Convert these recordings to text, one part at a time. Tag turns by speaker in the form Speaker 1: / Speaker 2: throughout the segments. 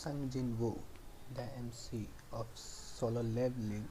Speaker 1: Sung Jin-Woo, the MC of solo leveling,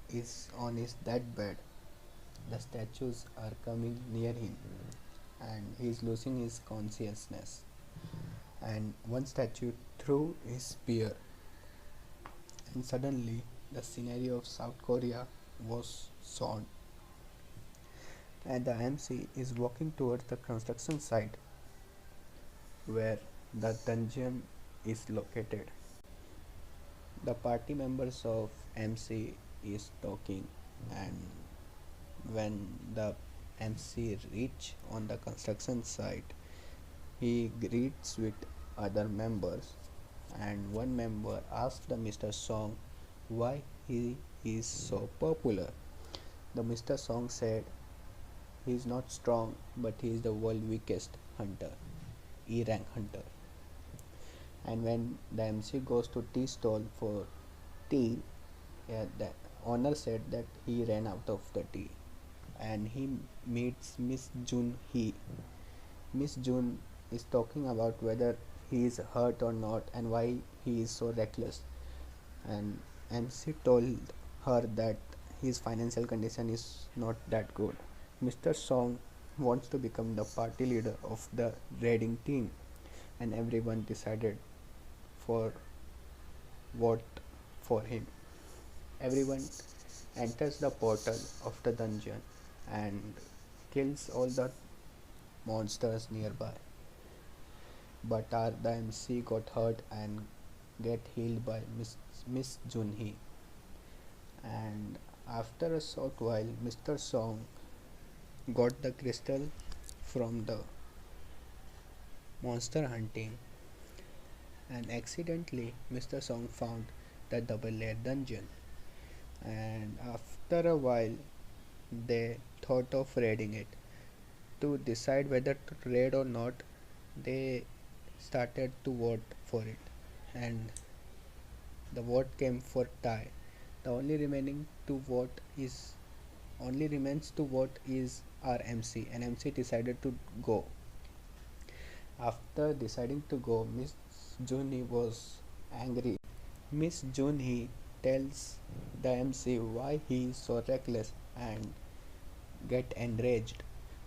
Speaker 1: is on his deathbed. The statues are coming near him and he is losing his consciousness. And one statue threw his spear, and suddenly the scenery of South Korea was shown. And the MC is walking towards the construction site where the dungeon is located. The party members of MC is talking, and when the MC reach on the construction site, he greets with other members, and one member asks the Mr. Song why he is so popular. The Mr. Song said he is not strong, but he is the world weakest hunter, E rank hunter. And when the MC goes to tea stall for tea, the owner said that he ran out of the tea, and he meets Miss Jun Hee. Miss Jun is talking about whether he is hurt or not and why he is so reckless. And MC told her that his financial condition is not that good. Mr. Song wants to become the party leader of the raiding team, and everyone decided for vote for him. Everyone enters the portal of the dungeon and kills all the monsters nearby. But the MC got hurt and get healed by Miss Junhee. And after a short while, Mr. Song got the crystal from the monster hunting, and accidentally Mr. Song found the double layer dungeon. And after a while, they thought of raiding it. To decide whether to raid or not, they started to vote for it, and the vote came for tie. The only remains to vote is our MC, and MC decided to go. After deciding to go, Miss Junhee was angry. Miss Junhee tells the MC why he is so reckless and get enraged,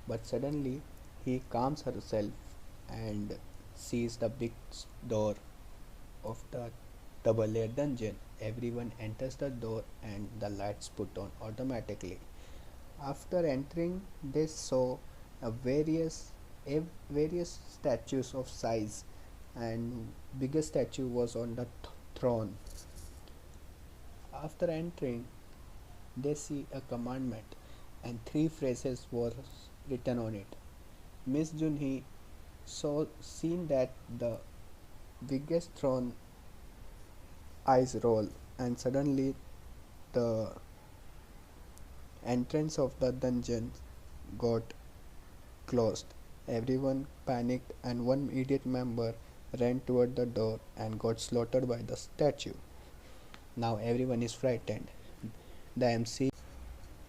Speaker 1: but suddenly he calms herself and sees the big door of the double layer dungeon. Everyone enters the door and the lights put on automatically. After entering, they saw a various statues of size, and biggest statue was on the throne. After entering, they see a commandment, and three phrases were written on it. Miss Junhee saw seen that the biggest throne eyes roll, and suddenly the entrance of the dungeon got closed. Everyone panicked, and one idiot member ran toward the door and got slaughtered by the statue. Now everyone is frightened. The MC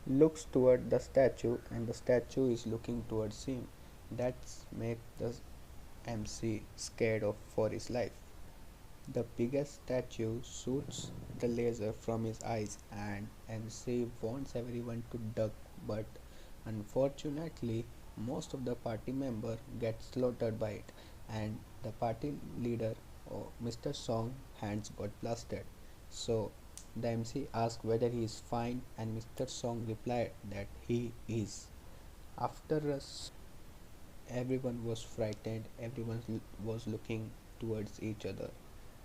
Speaker 1: looks toward the statue, and the statue is looking towards him. That's make the MC scared of for his life. The biggest statue shoots the laser from his eyes, and MC wants everyone to duck, but unfortunately most of the party member get slaughtered by it, and the party leader, Mr. Song, hands got blasted. So the MC asked whether he is fine, and Mr. Song replied that he is. After us, everyone was frightened, everyone was looking towards each other.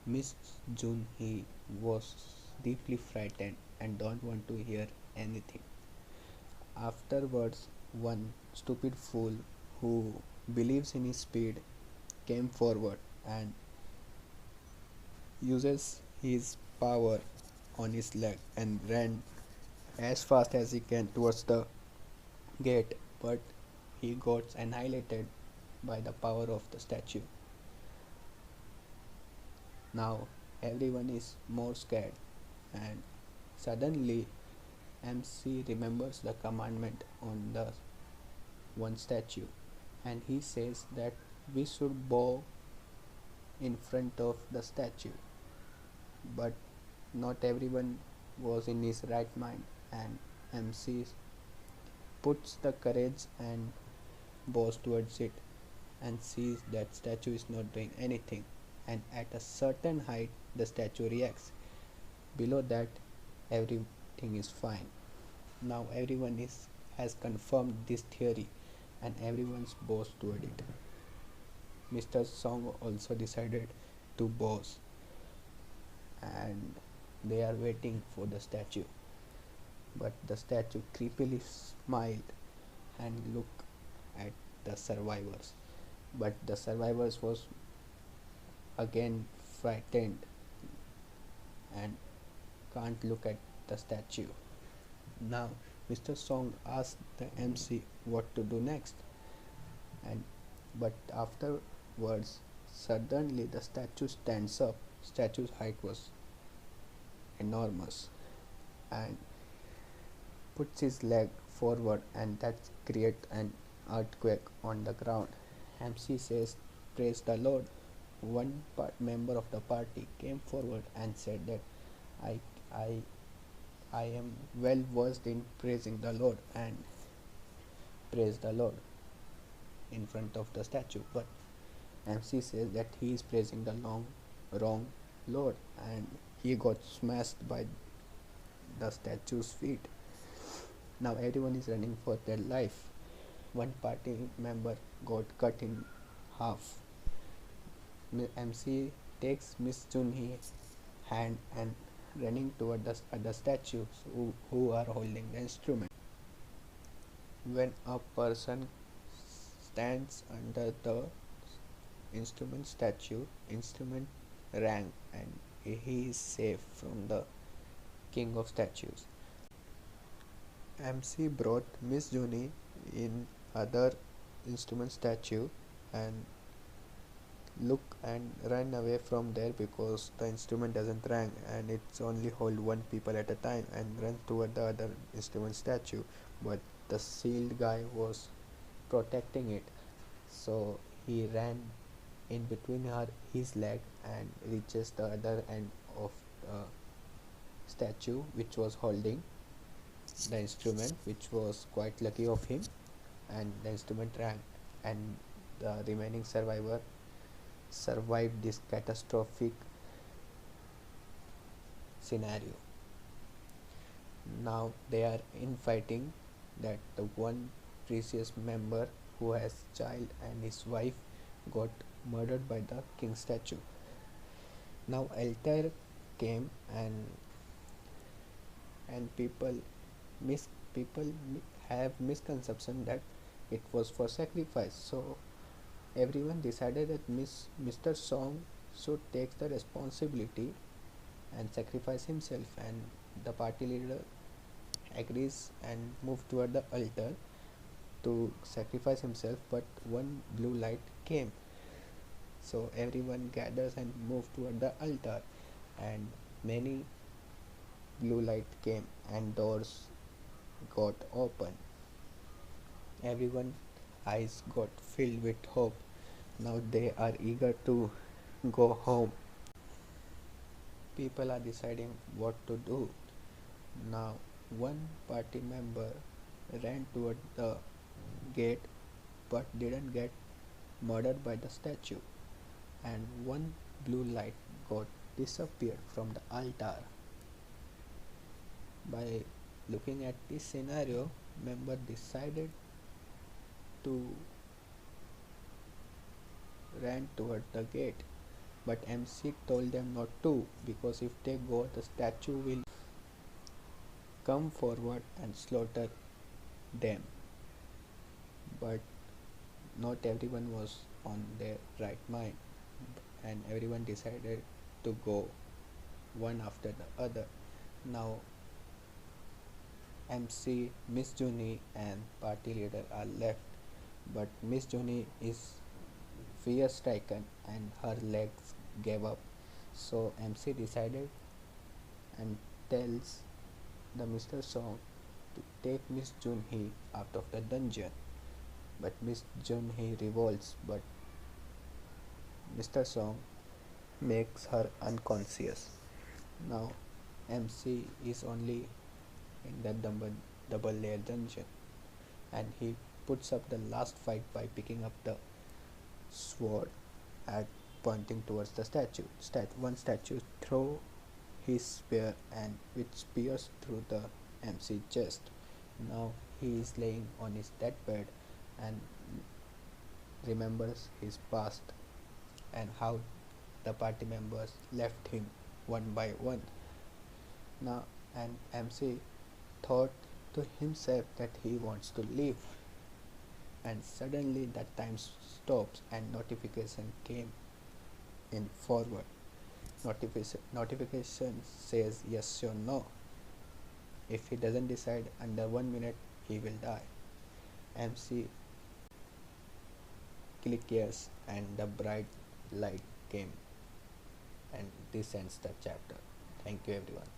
Speaker 1: Miss Jun Hee was deeply frightened and don't want to hear anything. Afterwards, one stupid fool who believes in his speed came forward and uses his power on his leg and ran as fast as he can towards the gate, but he got annihilated by the power of the statue. Now everyone is more scared, and suddenly MC remembers the commandment on the one statue, and he says that we should bow in front of the statue, but not everyone was in his right mind, and MC puts the courage and bows towards it and sees that statue is not doing anything, and at a certain height the statue reacts. Below that, everything is fine. Now everyone is has confirmed this theory, and everyone's bows toward it. Mr. Song also decided to bows, and they are waiting for the statue. But the statue creepily smiled and looked at the survivors. But the survivors was again frightened and can't look at the statue. Now Mr. Song asked the MC what to do next, and but afterwards suddenly the statue stands up. Statue's height was enormous, and puts his leg forward, and that creates an earthquake on the ground. MC says, "Praise the Lord." One member of the party came forward and said that I, I, I am well versed in praising the Lord, and praise the Lord in front of the statue. But MC says that he is praising the wrong Lord, and he got smashed by the statue's feet. Now everyone is running for their life. One party member got cut in half. MC takes Miss Junhee's hand and running toward the other statues who are holding the instrument. When a person stands under the instrument rang, and he is safe from the king of statues. MC brought Miss Juni in other instrument statue and look and run away from there because the instrument doesn't rang and it's only hold one people at a time, and run toward the other instrument statue, but the sealed guy was protecting it, so he ran in between his leg and reaches the other end of the statue which was holding the instrument, which was quite lucky of him, and the instrument rang, and the remaining survivor survived this catastrophic scenario. Now they are infighting that the one precious member who has child and his wife got murdered by the king statue. Now altar came, and people have misconception that it was for sacrifice, so everyone decided that Mr. Song should take the responsibility and sacrifice himself, and the party leader agrees and moves toward the altar to sacrifice himself, but one blue light came, so everyone gathers and moves toward the altar, and many blue light came and doors got open. Everyone's eyes got filled with hope. Now they are eager to go home. People are deciding what to do. Now one party member ran toward the gate but didn't get murdered by the statue, and one blue light got disappeared from the altar. By looking at this scenario, member decided to ran toward the gate, but MC told them not to, because if they go, the statue will come forward and slaughter them. But not everyone was on their right mind, and everyone decided to go one after the other. Now MC, Miss Juni and party leader are left, but Miss Juni is fear stricken and her legs gave up, so MC decided and tells the Mr. Song to take Miss Junhee out of the dungeon, but Miss Junhee revolts, but Mr. Song makes her unconscious. Now MC is only in that double layer dungeon, and he puts up the last fight by picking up the sword and pointing towards the statue. One statue throw his spear and which pierced through the MC chest. Now he is laying on his deathbed and remembers his past and how the party members left him one by one. Now and MC thought to himself that he wants to leave, and suddenly that time stops and notification came in forward. Notification says yes or no. If he doesn't decide under 1 minute, he will die. MC click yes, and the bright light came, and this ends the chapter. Thank you, everyone.